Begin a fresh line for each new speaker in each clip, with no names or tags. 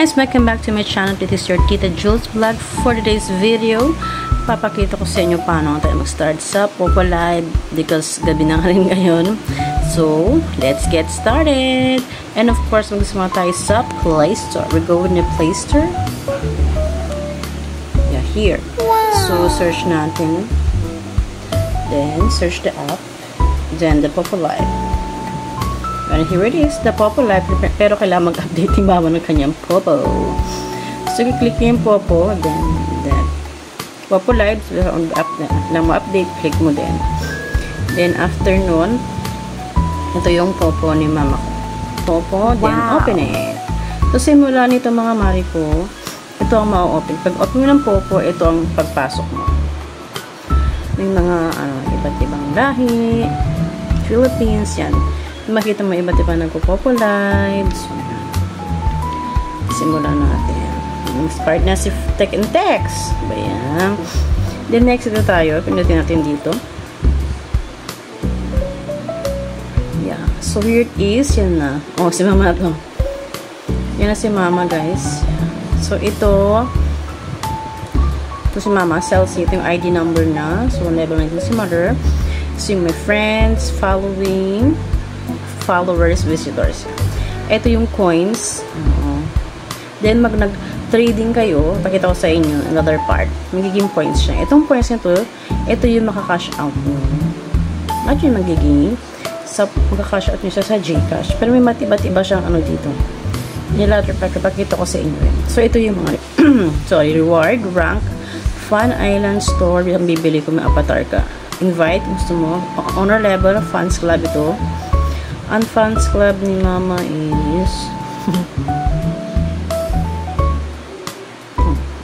guys, welcome back to my channel. This is your Tita Jules vlog. For today's video, papakita ko sa inyo paano tayo mag-start sa Popo Live because gabi na rin ngayon. So, let's get started. And of course, mag-suma tayo sa Play Store. We go in the Play Store. Yeah, here. So, search natin. Then, search the app. Then, the Popo Live. And here it is, the Popo Live. Pero kailangan mag-update yung mama ng kanyang Popo. So, i-click yung Popo. Then, that Popo Live. So, lang ma-update, click mo din. Then, after nun, ito yung Popo ni mama ko. Popo, then open it. So, simula nito mga mari ko, ito ang ma-open. Pag open mo ng Popo, ito ang pagpasok mo. May mga, iba't ibang lahi, Philippines, yan. Makita mo iba't iba nagpo-Popo Live. So, simulan natin. Start na si Tech and Text. Ayan. Then, next ito tayo. Pinutin natin dito. Yeah. So, here it is. Yan na. Oh, si mama na to. Yan na si mama, guys. So, ito si mama. Celsi. Ito yung ID number na. So, level na ito si mother. So, yung my friends, following, followers, visitors. Ito yung coins. Then, nag-trading kayo. Pakita ko sa inyo, another part. Magiging points siya. Itong points nito, ito yung maka-cash out nyo. At yung magiging, maka-cash out nyo siya sa Gcash. Pero may iba't iba siyang dito. Yung latter part, pakita ko sa inyo. So, ito yung mga, sorry, reward, rank, Fun Island Store. Yung bibili ko, may avatar ka. Invite, gusto mo. Honor level, Fans Club ito. Ang fans club ni mama is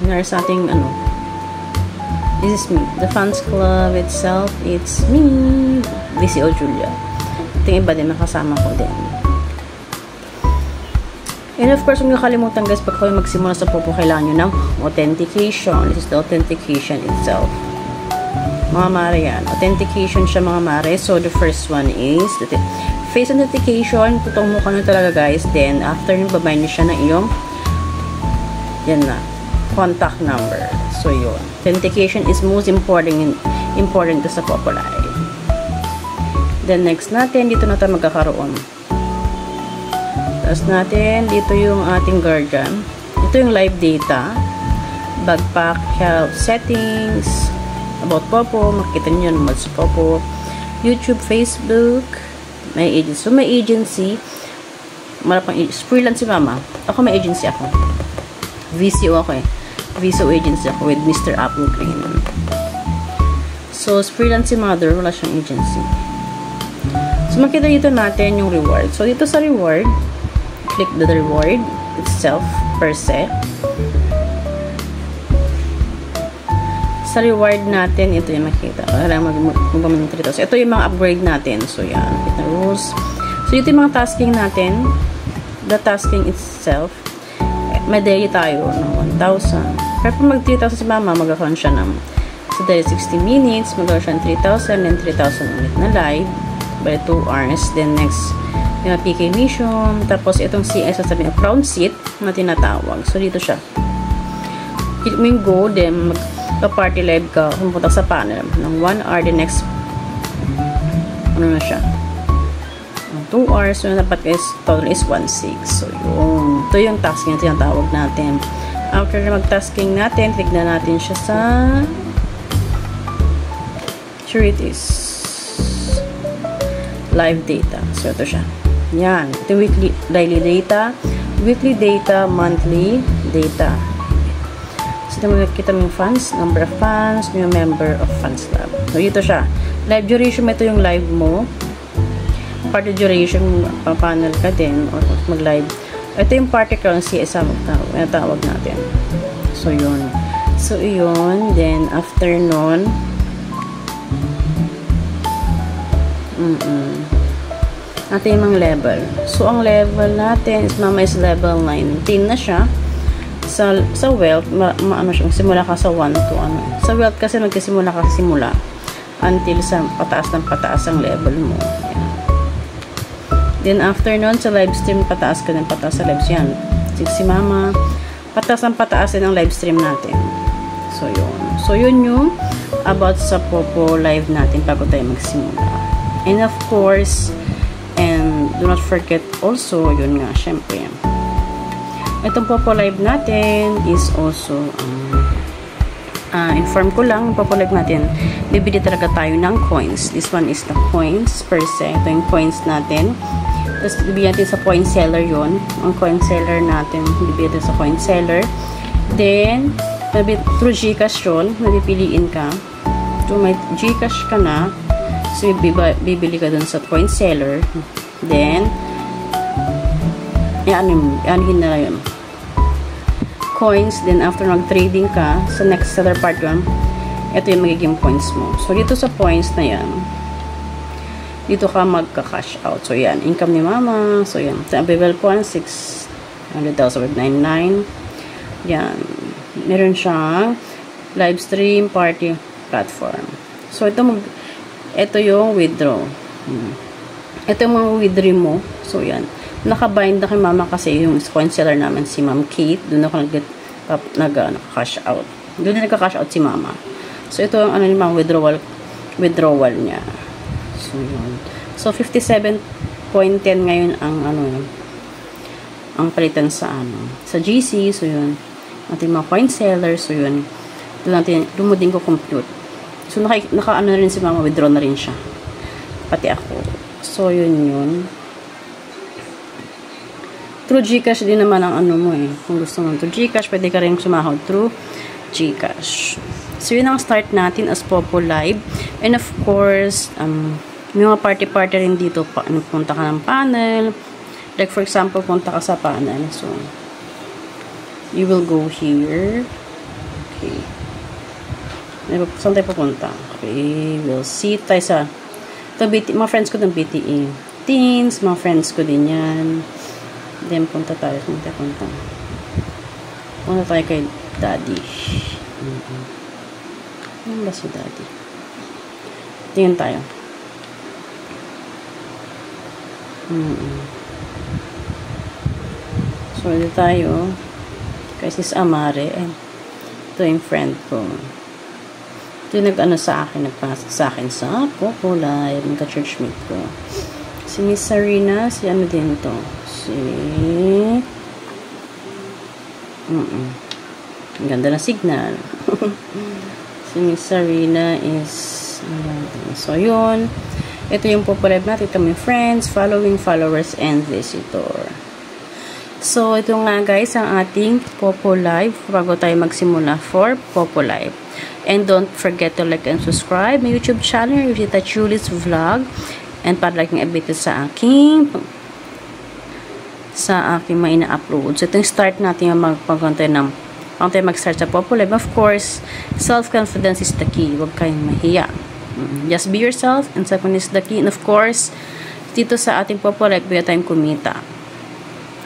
there's something this is me. The fans club itself, it's me, VCO Julia. Ito yung iba din nakasama ko din. And of course, huwag nakalimutan guys, pag kayo magsimula sa Popo, kailangan nyo ng authentication. This is the authentication itself. Mga mare yan. Authentication siya mga mare. So, the first one is face authentication. Tutong mukha nyo talaga guys. Then, after nyo babay nyo siya na iyong yan na. Contact number. So, yun. Authentication is most important to sa Popo Live. Then, next natin, dito na tayo magkakaroon. Tapos natin, dito yung ating guardian. Ito yung live data. Backpack, health settings, about Popo, makikita nyo yung sa Popo, YouTube, Facebook, may agency. So, may agency, marapang freelance si mama. Ako may agency ako. VCO ako eh. VCO agency ako with Mr. Apple Green. So, freelance si mother, wala siyang agency. So, makita dito natin yung reward. So, dito sa reward, click the reward itself, per se. Sa reward natin, ito yung makita. Kailangan mag-monitor ito. So, ito yung mga upgrade natin. So, yan. Kita rules. So, ito yung mga tasking natin. The tasking itself. May daily tayo ng 1,000. Pero kung mag-3,000 si mama, mag-account siya ng so, daily 60 minutes. Mag-account siya ng 3,000. Then, 3,000 ulit na live. By 2 hours. Then, next, yung PK mission. Tapos, itong CS, sabi ng crown seat na tinatawag. So, dito siya. Hit mo yung go. Then, party live ka, pumunta sa panel ng 1 hour, the next na siya 2 hours, so dapat is total is 1.6. So yun, ito yung tasking na tinatawag natin. After na mag-tasking natin, tignan natin siya sa sure it is live data. So ito siya, yan, ito weekly, daily data, weekly data, monthly data. So, kita mo yung fans, number of fans, yung member of fans club. So, ito siya. Live duration, ito yung live mo. Party duration, panel ka din, or mag-live. Ito yung party currency, tawag natin. So, yun. So, yun. Then, after nun, natin yung mga level. So, ang level natin is, mama is level 19 na siya. Sa wealth, siya, simula ka sa 1 to Sa wealth kasi magkasimula ka sa simula until sa pataas ng pataas ang level mo. Yan. Then after nun, sa live stream, pataas ka ng pataas sa lives yan. si mama. Pataasan ang live stream natin. So, yun. So, yun yung about sa Popo live natin bago tayo magsimula. And of course, and do not forget also, yun nga, syempre. Itong Popo live natin is also, inform ko lang, Popo live natin, bibili talaga tayo ng coins. This one is the coins per se. Ito yung coins natin. Tapos, bibigyan natin sa coin seller yun. Ang coin seller natin, bibigyan natin sa coin seller. Then, through Gcash yun, mabipiliin ka. So, may Gcash ka na. So, bibili ka dun sa coin seller. Then, ianin na yun. Coins, then after mag-trading ka, sa next seller part yun, ito yung magiging points mo. So, dito sa points na yan, dito ka magka-cash out. So, yan. Income ni mama. So, yan. Sa available po, 600,099. Yan. Meron siyang live stream party platform. So, ito yung withdraw. Ito yung mga withdraw mo. So, yan. Nakabind na kay mama kasi yung coin seller namin, si Ma'am Kate. Doon ako nag-cash out. Doon na nagka-cash out si mama. So, ito ang mga withdrawal niya. So, yun. So, 57.10 ngayon ang ang palitan sa sa GC. So, yun. Ating mga coin seller. So, yun. Doon mo din ko compute. So, naka na rin si mama. Withdraw na rin siya. Pati ako. So, yun. Through Gcash din naman ang mo eh. Kung gusto mo through Gcash, pwede ka rin sumahod through Gcash. So, yun ang start natin as Popo Live. And of course, may mga party-party rin dito. Punta ka ng panel. Like, for example, punta ka sa panel. So, you will go here. Okay. Saan tayo pupunta? Okay. We'll see tayo sa mga friends ko ng BTE. Teens, mga friends ko din yan. Then, punta tayo. Punta tayo kay Daddy. Ano ba si Daddy? Tingnan tayo. So, dito tayo kay Sis Amare. Ito yung friend ko. Ito yung nag-ano sa akin, nagpasok sa akin sa Popo Live, nagka-churchmate ko. Si Miss Sarina, si ano din to? Ang ganda ng signal. Si Miss Sarina is so, yun. Ito yung Popo Live natin. Ito may friends, following, followers, and visitor. So, ito nga guys, ang ating Popo Live bago tayo magsimula for Popo Live. And don't forget to like and subscribe my YouTube channel, Rita Julie's Vlog. And para like update sa aking mga ina-upload. So, ito yung start natin yung mag-start sa Popo Live. Of course, self-confidence is the key. Huwag kayong mahiya. Just be yourself, and second is the key. And of course, dito sa ating Popo Live, bigyan tayong kumita.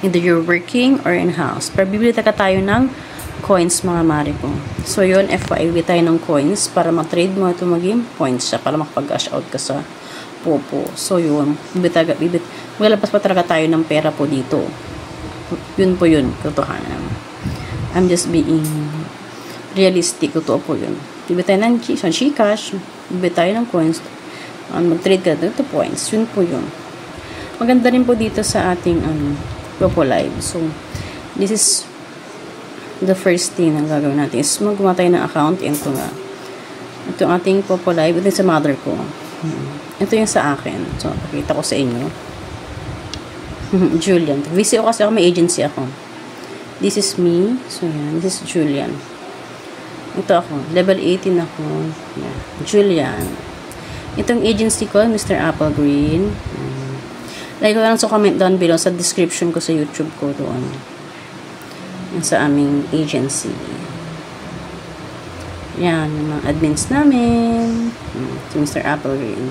Either you're working or in-house. Pero bibili tayo ng coins, mga mare ko. So, yun, FYI, bibili tayo ng coins para mag-trade mo ito maging points siya para makapag-cash out ka sa Popo. So, yun. Maglalabas pa talaga tayo ng pera po dito. Yun po yun. Totohanan. I'm just being realistic. Totoo po yun. Bibili tayo ng Gcash. Bibili tayo ng coins. Mag-trade ka dito points. Yun po yun. Maganda rin po dito sa ating Popo Live. So, this is the first thing na gagawin natin is magawa tayo ng account. Ito nga. Ito ang ating Popo Live. Ito yung sa mother ko. Ito yung sa akin. So, pakita ko sa inyo. Julian. VCO kasi ako. May agency ako. This is me. So, yan. This is Julian. Ito ako. Level 18 ako. Yeah. Julian. Itong agency ko, Mr. Apple Green. Like ko lang sa comment down below sa description ko sa YouTube ko doon. Yan sa aming agency. Yan, yung mga admins namin. Si Mr. Apple Green.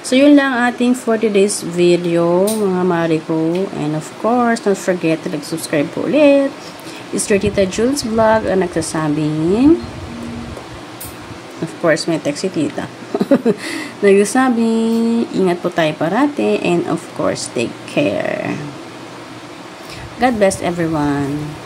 So, yun lang ating 40 days video, mga mare ko. And of course, don't forget to subscribe po ulit. It's your Tita Jules Vlog ang nagsasabing, of course, may text si Tita. Nagsasabi, ingat po tayo parati, and of course, take care. God bless everyone.